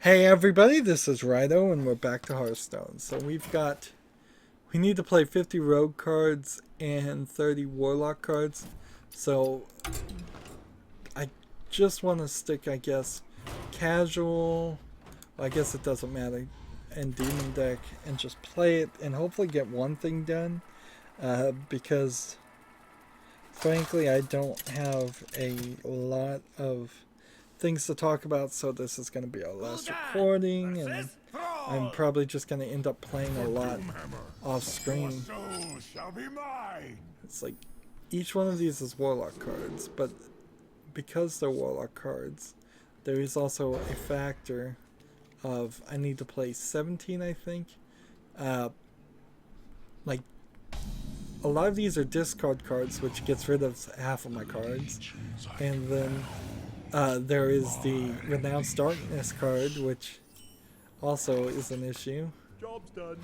Hey everybody, this is Rydo and we're back to Hearthstone. So we need to play 50 Rogue cards and 30 Warlock cards. So I just want to stick, I guess, casual, well, I guess it doesn't matter, and Demon deck and just play it and hopefully get one thing done. Because frankly I don't have a lot of things to talk about, so this is going to be our last recording, and I'm probably just going to end up playing a lot off screen. It's like each one of these is Warlock cards, but because they're Warlock cards, there is also a factor of I need to play 17, I think. Like a lot of these are discard cards, which gets rid of half of my cards, and then there is the Renounced Darkness card, which also is an issue. Job's done.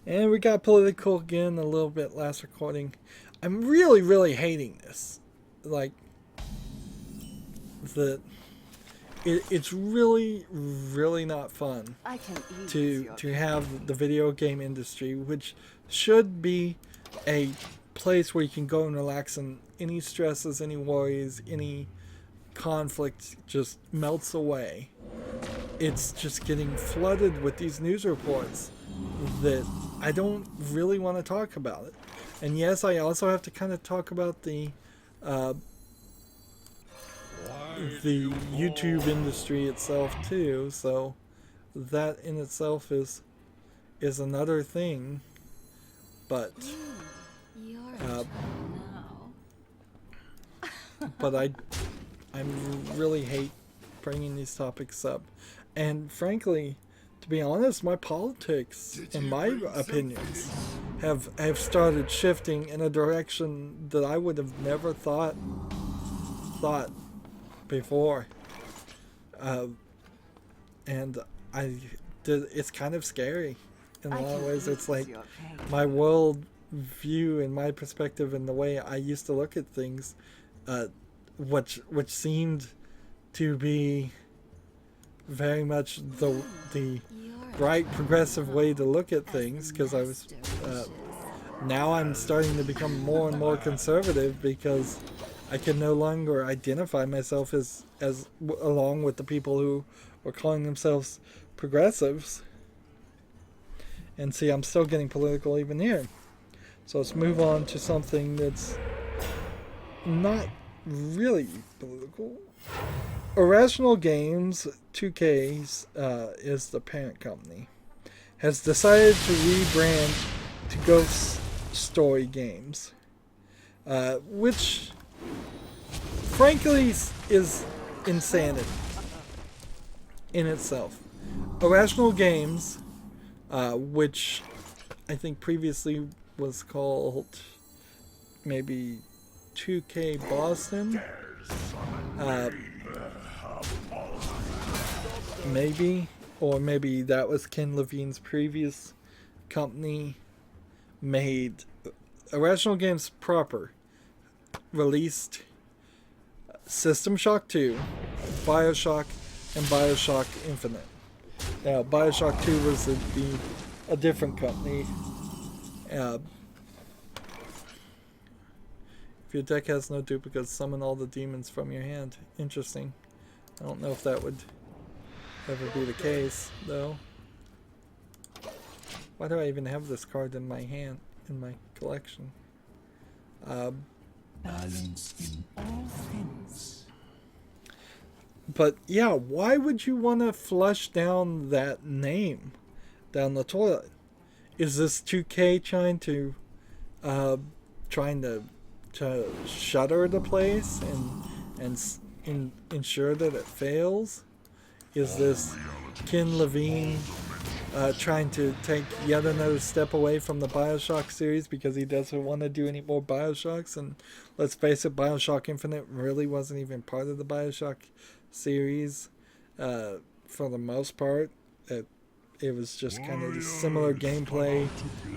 And we got political again a little bit last recording. I'm really hating this. Like, it's really not fun to have the video game industry, which should be a place where you can go and relax, and any stresses, any worries, any conflict just melts away. It's just getting flooded with these news reports that I don't really want to talk about it. And yes, I also have to kind of talk about the YouTube industry itself too, so that in itself is another thing. But but I really hate bringing these topics up, and frankly, to be honest, my politics and my opinions have started shifting in a direction that I would have never thought before, and it's kind of scary in a lot of ways. It's like my world view and my perspective and the way I used to look at things, which seemed to be very much the right progressive way to look at things, because I was now I'm starting to become more and more conservative, because I can no longer identify myself as along with the people who were calling themselves progressives. And see, I'm still getting political even here. So let's move on to something that's not really political. Irrational Games 2K's is the parent company, has decided to rebrand to Ghost Story Games, which frankly is insanity in itself. Irrational Games, which I think previously was called maybe 2K Boston, maybe that was Ken Levine's previous company, made Irrational Games proper, released System Shock 2, Bioshock, and Bioshock Infinite. Now, Bioshock 2 was a different company. If your deck has no duplicates, summon all the demons from your hand. Interesting. I don't know if that would ever be the case, though. Why do I even have this card in my hand, in my collection? Balance in all things. But yeah, why would you want to flush down that name down the toilet? Is this 2K trying to shutter the place and ensure that it fails? Is this Ken Levine trying to take yet another step away from the Bioshock series because he doesn't want to do any more Bioshocks? And let's face it, Bioshock Infinite really wasn't even part of the Bioshock series for the most part. It was just kind of similar gameplay,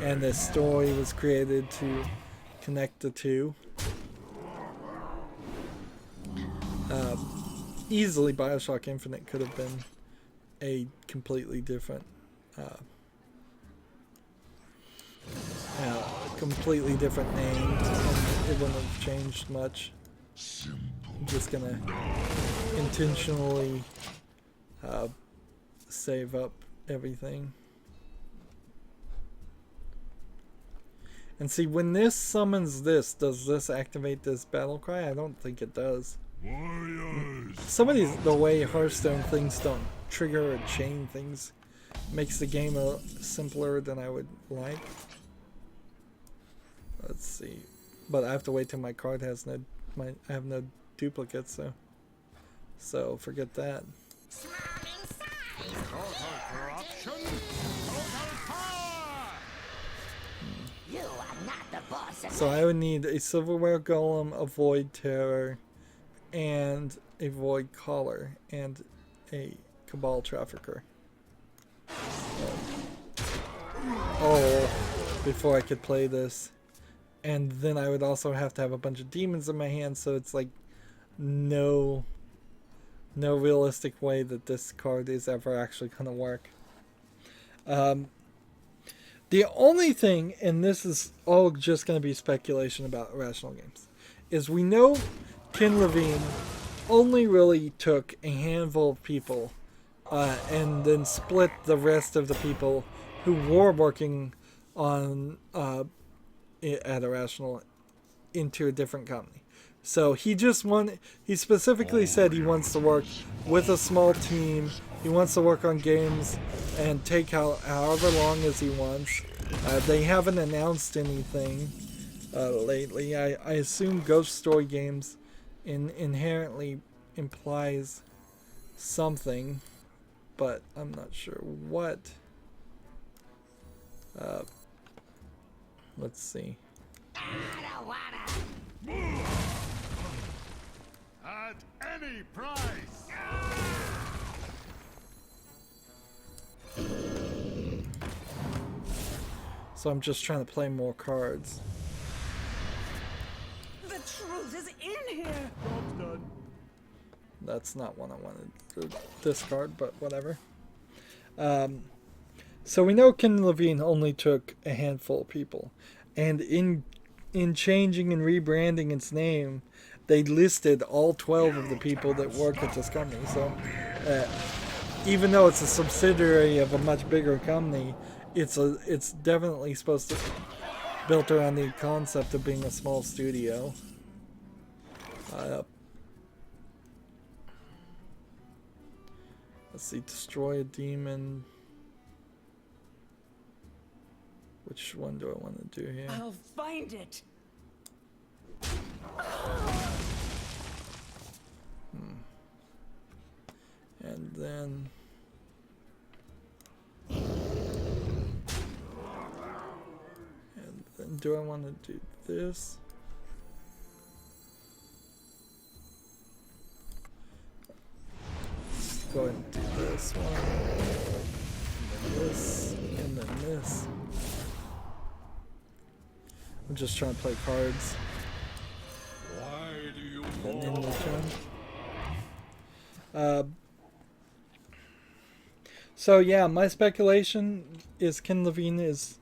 and the story was created to connect the two. easily Bioshock Infinite could have been a completely different completely different name, and it wouldn't have changed much. I'm just gonna intentionally save up everything. And see, when this summons this, does this activate this battle cry? I don't think it does. Some of the way Hearthstone things don't trigger or chain things makes the game simpler than I would like. Let's see. But I have to wait till my card has no... I have no duplicates, so forget that. So I would need a Silverware Golem, a Void Terror, and a Void Collar, and a Cabal Trafficker. Oh, before I could play this. And then I would also have to have a bunch of demons in my hand, so it's like no realistic way that this card is ever actually going to work. The only thing, and this is all just going to be speculation about Irrational Games, is we know Ken Levine only really took a handful of people and then split the rest of the people who were working on at Irrational into a different company. So he specifically said he wants to work with a small team. He wants to work on games and take however long as he wants. They haven't announced anything lately. I assume Ghost Story Games inherently implies something, but I'm not sure what. Let's see. I don't wanna. At any price. So I'm just trying to play more cards. The truth is in here. Job's done. That's not one I wanted to discard, but whatever. So we know Ken Levine only took a handful of people, and in changing and rebranding its name, they listed all 12 of the people that work at this company. So even though it's a subsidiary of a much bigger company, it's definitely supposed to built around the concept of being a small studio. Let's see, destroy a demon. Which one do I want to do here? I'll find it. And then do I want to do this? Let's go ahead and do this one. And then this. And then this. I'm just trying to play cards. Why do you And in the turn. So yeah, my speculation is Ken Levine is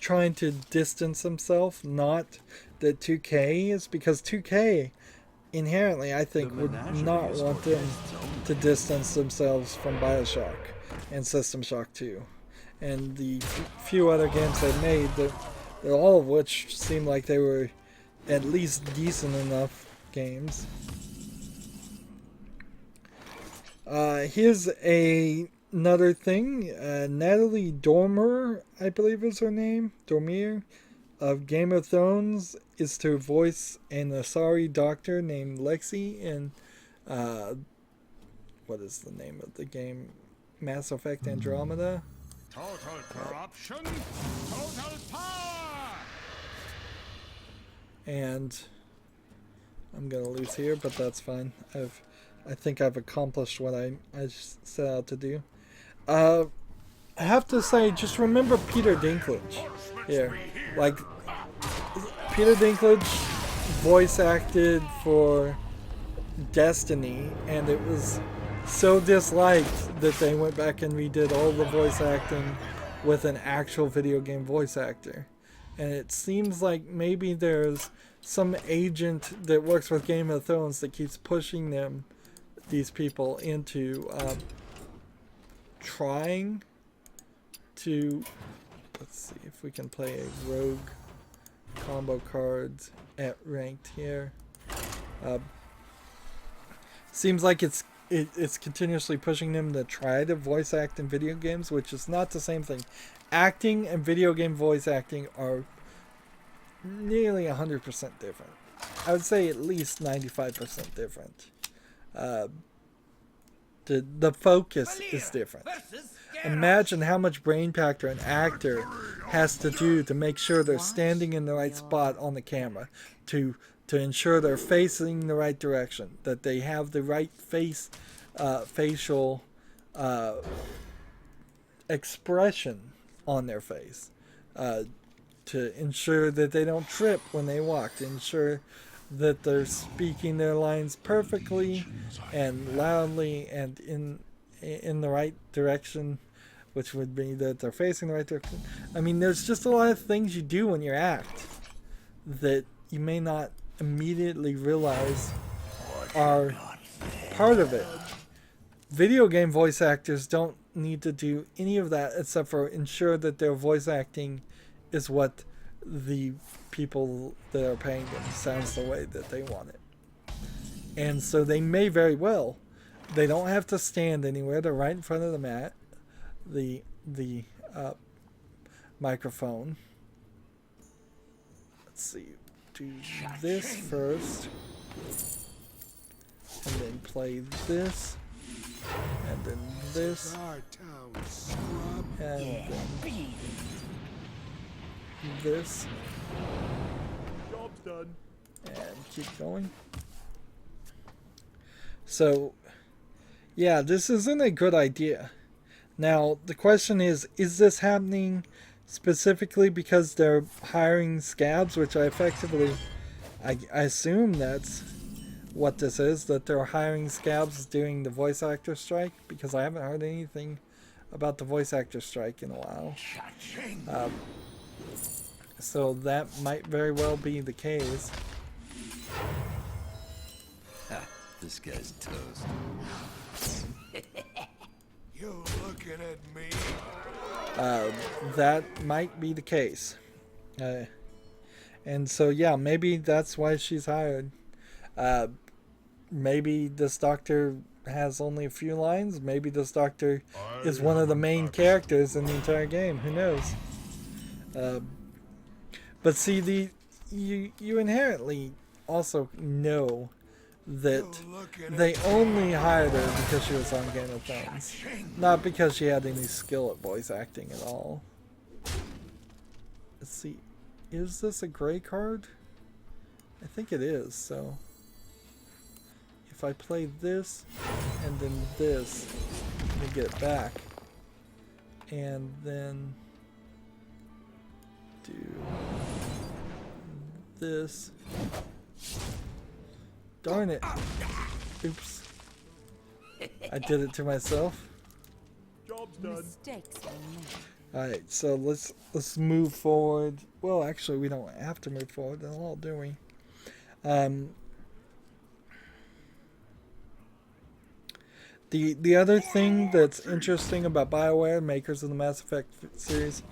trying to distance himself, not that 2K is, because 2K inherently, I think, would not want them to distance themselves from Bioshock and System Shock 2. And the few other games they've made, all of which seem like they were at least decent enough games. Here's another thing. Natalie Dormer, I believe is her name, Dormier, of Game of Thrones, is to voice an Asari doctor named Lexi in, what is the name of the game? Mass Effect Andromeda. Total corruption, total power. And I'm gonna lose here, but that's fine. I think I've accomplished what I set out to do. I have to say, just remember Peter Dinklage here. Like, Peter Dinklage voice acted for Destiny, and it was so disliked that they went back and redid all the voice acting with an actual video game voice actor. And it seems like maybe there's some agent that works with Game of Thrones that keeps pushing these people into trying to, let's see if we can play a rogue combo cards at ranked here. Seems like it's continuously pushing them to try to voice act in video games, which is not the same thing. Acting and video game voice acting are nearly 100% different. I would say at least 95% different. The focus is different. Imagine how much brain factor an actor has to do to make sure they're standing in the right spot on the camera, to ensure they're facing the right direction, that they have the right facial expression on their face, to ensure that they don't trip when they walk, to ensure that they're speaking their lines perfectly and loudly and in the right direction, which would be that they're facing the right direction. I mean, there's just a lot of things you do when you act that you may not immediately realize are part of it. Video game voice actors don't need to do any of that except for ensure that their voice acting is what the people that are paying them sounds the way that they want it. And so they may very well, they don't have to stand anywhere, they're right in front of the mat, the microphone. Let's see, do this first, and then play this, and then this, and then this, Job's done. and keep going. So, yeah, this isn't a good idea. Now, the question is this happening specifically because they're hiring scabs, which I assume that's what this is, that they're hiring scabs during the voice actor strike, because I haven't heard anything about the voice actor strike in a while. So that might very well be the case. This guy's toast. You looking at me? That might be the case. And so, yeah, maybe that's why she's hired. Maybe this doctor has only a few lines. Maybe this doctor is one of the main characters in the entire game. Who knows? But see, you inherently also know that they only hired her because she was on Game of Thrones, not because she had any skill at voice acting at all. Let's see, is this a gray card? I think it is, so if I play this and then this, let me get it back, and then do this. Darn it. Oops. I did it to myself. Job's done. Mistakes are made. Alright, so let's move forward. Well, actually, we don't have to move forward at all, do we? The other thing that's interesting about BioWare, makers of the Mass Effect series,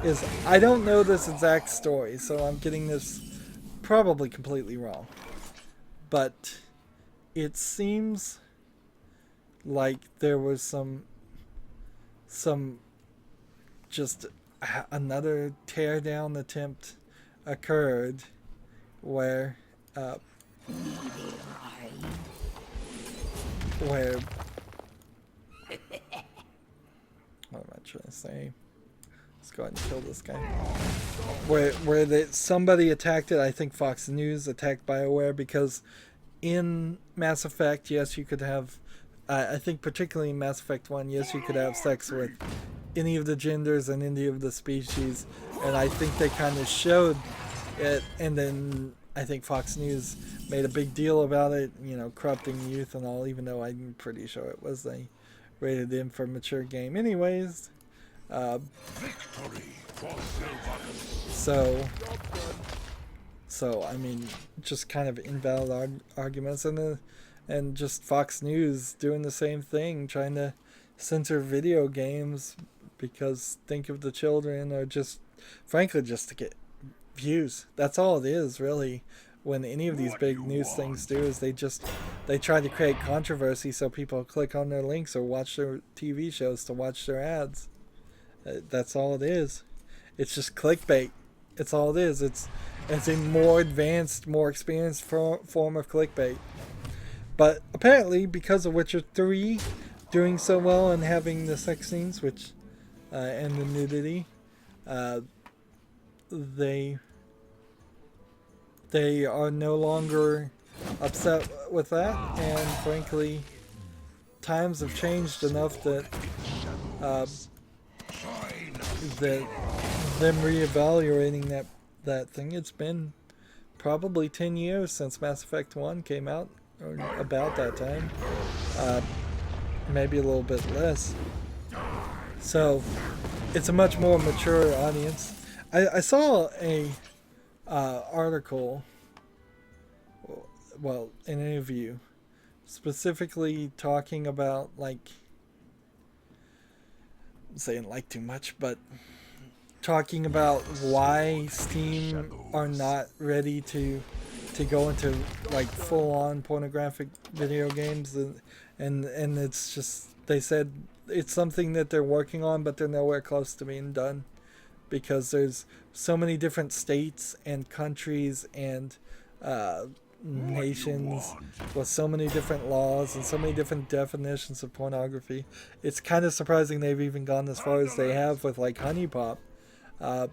is I don't know this exact story, so I'm getting this probably completely wrong. But it seems like there was some just another teardown attempt occurred where what am I trying to say? Let's go ahead and kill this guy. Where somebody attacked it. I think Fox News attacked BioWare because in Mass Effect, yes, you could have. I think particularly in Mass Effect 1, yes, you could have sex with any of the genders and any of the species, and I think they kind of showed it, and then I think Fox News made a big deal about it, you know, corrupting youth and all, even though I'm pretty sure it was a rated M for mature game anyways. So I mean, just kind of invalid arguments, and just Fox News doing the same thing, trying to censor video games because think of the children, or just frankly just to get views. That's all it is really. When any of these big news things do is they try to create controversy so people click on their links or watch their TV shows to watch their ads. That's all it is. It's just clickbait. It's all it is. It's a more advanced, more experienced form of clickbait. But apparently, because of Witcher 3 doing so well and having the sex scenes, which and the nudity, they are no longer upset with that, and frankly, times have changed enough that that them reevaluating that thing. It's been probably 10 years since Mass Effect 1 came out, or about that time, maybe a little bit less. So it's a much more mature audience. I saw a article, well, an interview, specifically talking about, like, I'm saying like too much, but talking about why Steam are not ready to go into like full-on pornographic video games, and it's just, they said it's something that they're working on, but they're nowhere close to being done, because there's so many different states and countries and nations with so many different laws and so many different definitions of pornography. It's kind of surprising they've even gone as far as they have with like Honey Pop, okay,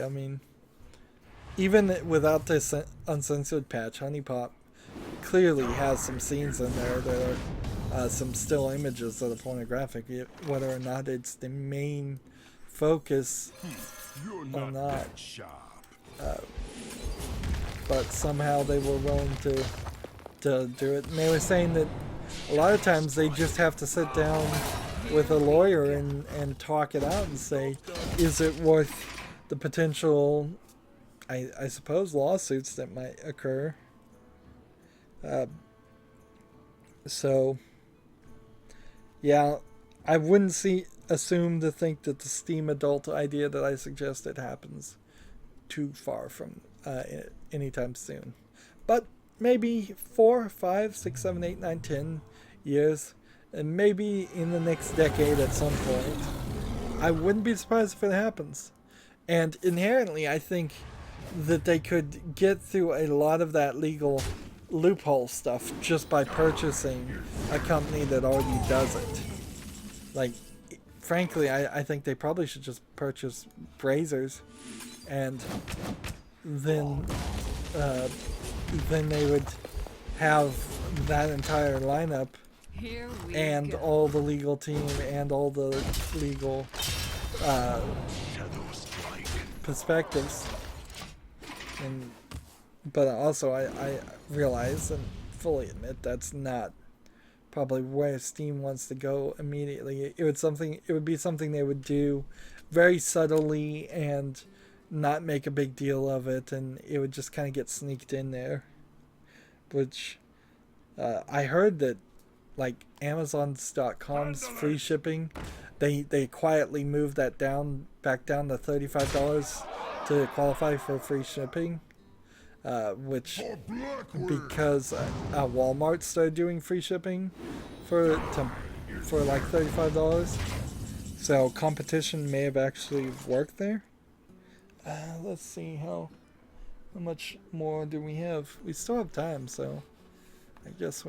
I mean, even without this uncensored patch, Honey Pop clearly has some scenes in there that are some still images that are pornographic, whether or not it's the main focus or not. But somehow they were willing to do it. And they were saying that a lot of times they just have to sit down with a lawyer and talk it out and say, is it worth the potential, I suppose, lawsuits that might occur. So yeah, I wouldn't assume to think that the Steam adult idea that I suggested happens too far from anytime soon. But maybe 4, 5, 6, 7, 8, 9, 10 years, and maybe in the next decade at some point. I wouldn't be surprised if it happens. And inherently, I think that they could get through a lot of that legal loophole stuff just by purchasing a company that already does it. Like, frankly, I think they probably should just purchase Brazers, and then they would have that entire lineup and all the legal team and all the legal perspectives. But also I realize and fully admit that's not probably where Steam wants to go immediately. It would be something they would do very subtly and not make a big deal of it, and it would just kind of get sneaked in there. Which I heard that, like, Amazon.com's free shipping, they quietly moved that back down to $35 to qualify for free shipping. Which, because Walmart started doing free shipping for like $35, so competition may have actually worked there. Let's see how much more do we have. We still have time, so I guess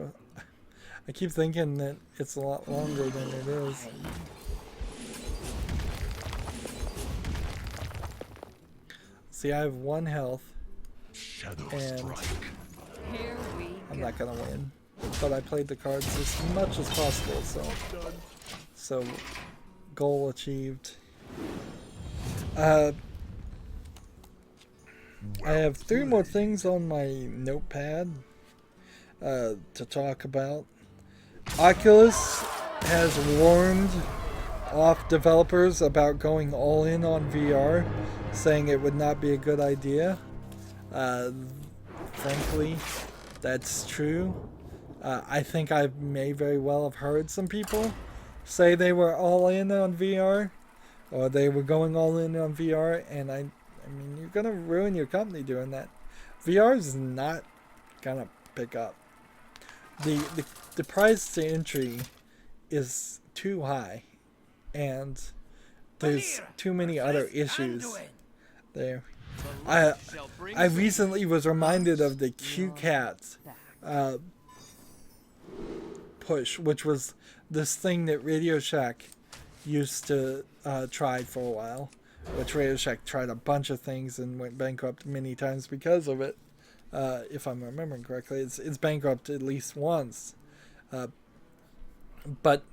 I keep thinking that it's a lot longer than it is. See, I have 1 health. And I'm not gonna win, but I played the cards as much as possible, so goal achieved. I have 3 more things on my notepad to talk about. Oculus has warned off developers about going all in on VR, saying it would not be a good idea. Frankly, that's true. I think I may very well have heard some people say they were all in on VR, or they were going all in on VR, and I mean, you're gonna ruin your company doing that. VR is not gonna pick up. The price to entry is too high, and there's too many other issues there. I recently was reminded of the QCat push, which was this thing that Radio Shack used to try for a while, which Radio Shack tried a bunch of things and went bankrupt many times because of it. If I'm remembering correctly, it's bankrupt at least once. But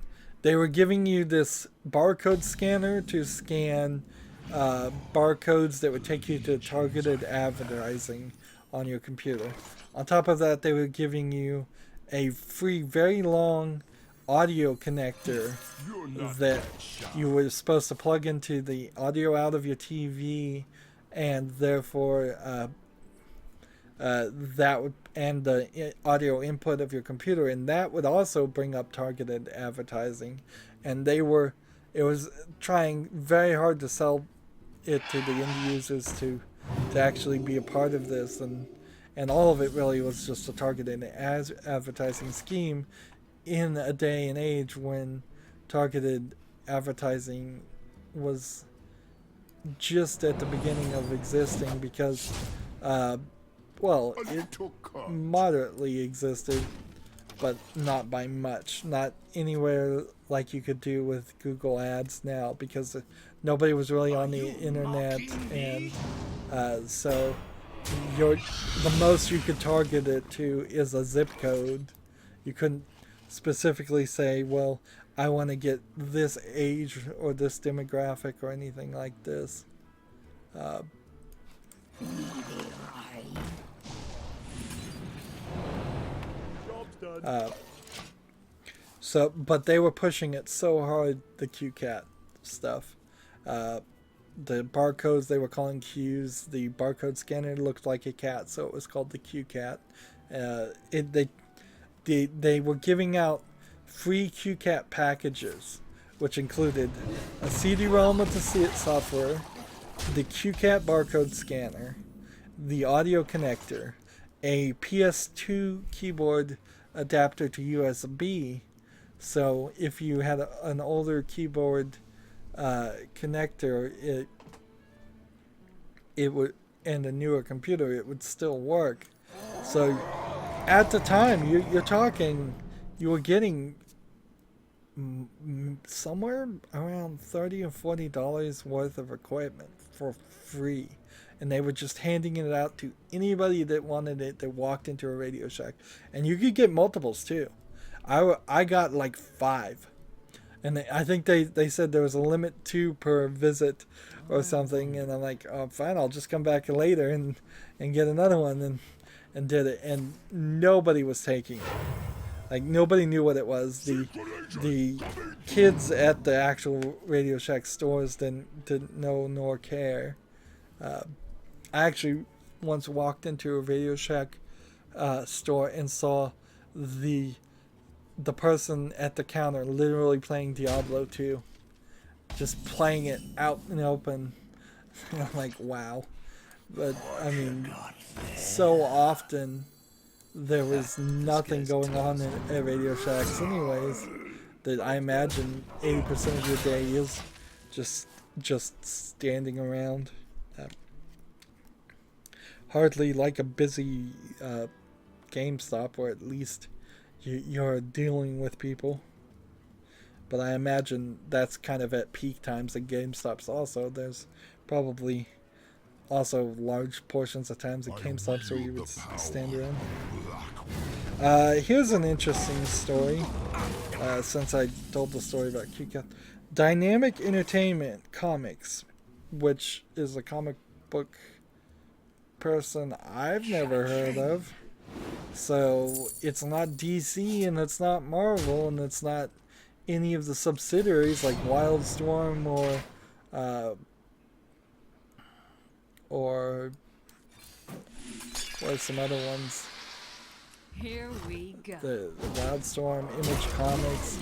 they were giving you this barcode scanner to scan barcodes that would take you to targeted advertising on your computer. On top of that, they were giving you a free, very long audio connector that you were supposed to plug into the audio out of your TV, and therefore that would, and the audio input of your computer, and that would also bring up targeted advertising. And it was trying very hard to sell it to the end users to actually be a part of this, and all of it really was just a targeted advertising scheme in a day and age when targeted advertising was just at the beginning of existing, because well, it moderately existed, but not by much. Not anywhere like you could do with Google Ads now, because nobody was really on the internet, and so the most you could target it to is a zip code. You couldn't specifically say, well, I want to get this age or this demographic or anything like this. But they were pushing it so hard, the QCat stuff. The barcodes they were calling Qs. The barcode scanner looked like a cat, so it was called the QCat. They were giving out free QCat packages, which included a CD-ROM with the software, the QCat barcode scanner, the audio connector, a PS2 keyboard adapter to USB, so if you had an older keyboard connector, it would, and a newer computer, it would still work. So at the time, you're talking, you were getting somewhere around $30 or $40 worth of equipment for free, and they were just handing it out to anybody that wanted it, that walked into a Radio Shack. And you could get multiples too. I got like 5, and I think they said there was a limit 2 per visit or something, and I'm like, oh fine, I'll just come back later and get another one, and did it, and nobody was taking it. Like, nobody knew what it was. The kids at the actual Radio Shack stores didn't know nor care. I actually once walked into a Radio Shack store and saw the person at the counter literally playing Diablo 2. Just playing it out in the open. And I'm like, wow. But, I mean, so often there was nothing going on at Radio Shacks anyways, that I imagine 80% of your day is just standing around. Hardly like a busy GameStop, where at least you're dealing with people. But I imagine that's kind of at peak times at GameStops also. There's probably also large portions of times at GameStops where you would stand around. Here's an interesting story, since I told the story about QCat. Dynamic Entertainment Comics, which is a comic book person I've never heard of. So it's not DC and it's not Marvel and it's not any of the subsidiaries like Wildstorm or what are some other ones? Here we go. The Wildstorm, Image Comics.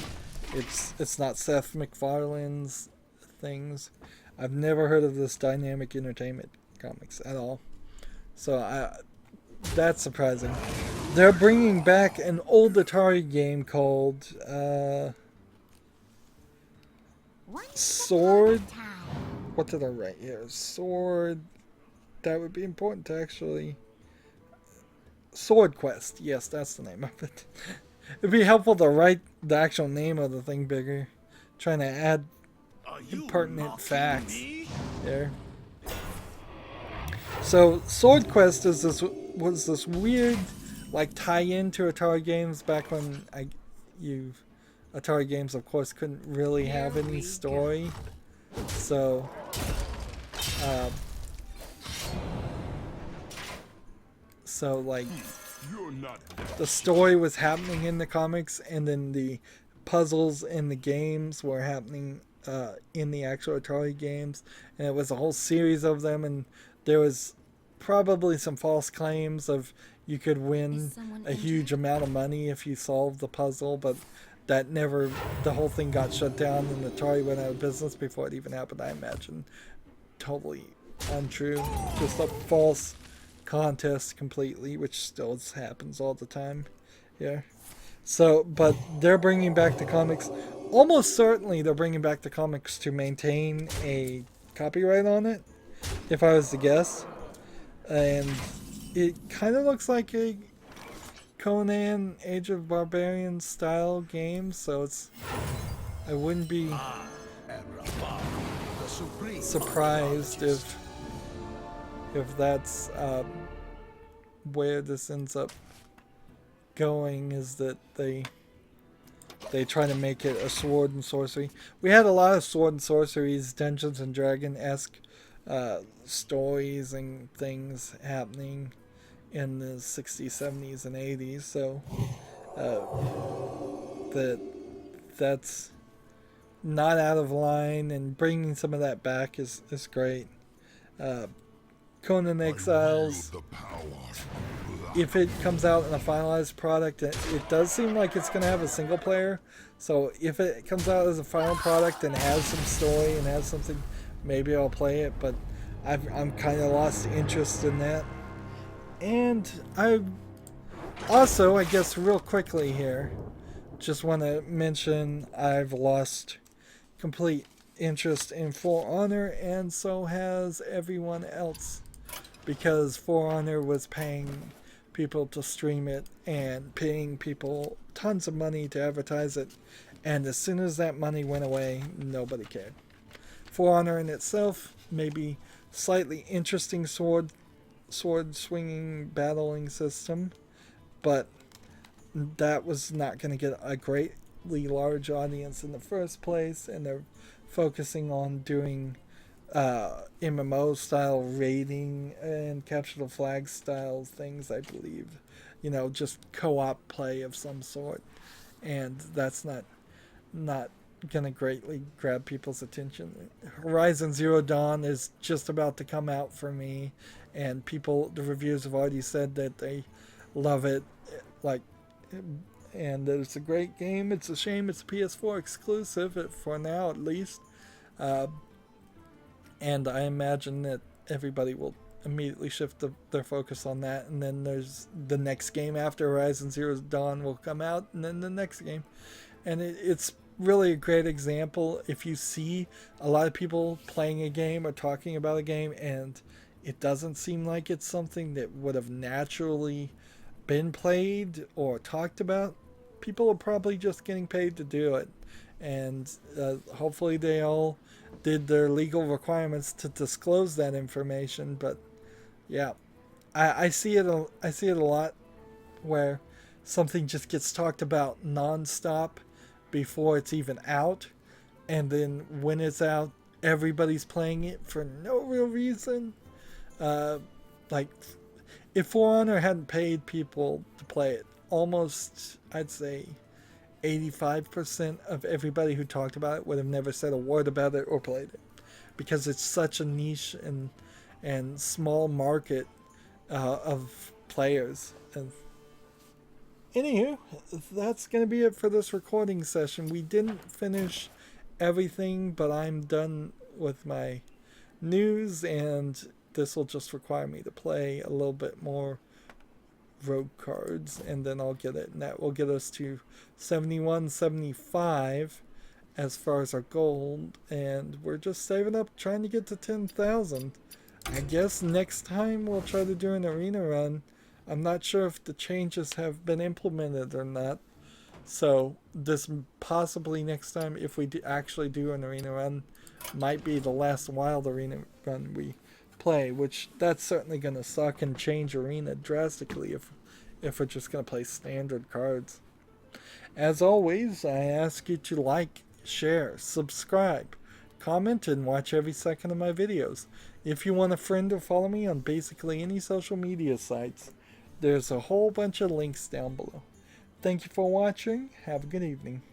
It's not Seth MacFarlane's things. I've never heard of this Dynamic Entertainment Comics at all. So that's surprising. They're bringing back an old Atari game called Sword. What did I write here? Sword. That would be important to actually. Sword Quest. Yes, that's the name of it. It'd be helpful to write the actual name of the thing bigger. Trying to add pertinent facts there. So Sword Quest was this weird like tie-in to Atari games back when Atari games of course couldn't really have any story. So like the story was happening in the comics and then the puzzles in the games were happening in the actual Atari games, and it was a whole series of them, and there was probably some false claims of you could win a huge amount of money if you solved the puzzle, but the whole thing got shut down and Atari went out of business before it even happened, I imagine. Totally untrue. Just a false contest completely, which still happens all the time. Yeah. So, but they're bringing back the comics. Almost certainly they're bringing back the comics to maintain a copyright on it, if I was to guess. And it kind of looks like a Conan Age of Barbarians style game, so I wouldn't be surprised if that's where this ends up going, is that they try to make it a sword and sorcery. We had a lot of sword and sorceries, Dungeons and Dragon-esque stories and things happening in the 60s, 70s, and 80s. So that's not out of line, and bringing some of that back is great. Conan Exiles, if it comes out in a finalized product, it does seem like it's going to have a single player. So if it comes out as a final product and has some story and has something, maybe I'll play it. But I'm kind of lost interest in that. And I also, I guess real quickly here, just want to mention I've lost complete interest in For Honor, and so has everyone else, because For Honor was paying people to stream it and paying people tons of money to advertise it, and as soon as that money went away, nobody cared. For Honor in itself, maybe slightly interesting sword swinging battling system, but that was not going to get a greatly large audience in the first place, and they're focusing on doing MMO style raiding and capture the flag style things, I believe. Just co-op play of some sort, and that's not gonna greatly grab people's attention. Horizon Zero Dawn is just about to come out for me, and the reviews have already said that they love it, and that it's a great game. It's a shame it's PS4 exclusive for now, at least. And I imagine that everybody will immediately shift their focus on that, and then there's the next game after Horizon Zero Dawn will come out, and then the next game. And it's really a great example. If you see a lot of people playing a game or talking about a game and it doesn't seem like it's something that would have naturally been played or talked about, people are probably just getting paid to do it. And hopefully they all did their legal requirements to disclose that information. But yeah, I see it a lot where something just gets talked about nonstop before it's even out, and then when it's out, everybody's playing it for no real reason. like, if For Honor hadn't paid people to play it, almost, I'd say, 85% of everybody who talked about it would have never said a word about it or played it, because it's such a niche and small market of players. And anywho, that's going to be it for this recording session. We didn't finish everything, but I'm done with my news, and this will just require me to play a little bit more rogue cards, and then I'll get it, and that will get us to 71, 75 as far as our gold, and we're just saving up trying to get to 10,000. I guess next time we'll try to do an arena run. I'm not sure if the changes have been implemented or not, so this possibly next time, if we actually do an arena run, might be the last wild arena run we play, which that's certainly going to suck and change arena drastically if we're just going to play standard cards. As always, I ask you to like, share, subscribe, comment, and watch every second of my videos. If you want a friend or follow me on basically any social media sites, there's a whole bunch of links down below. Thank you for watching. Have a good evening.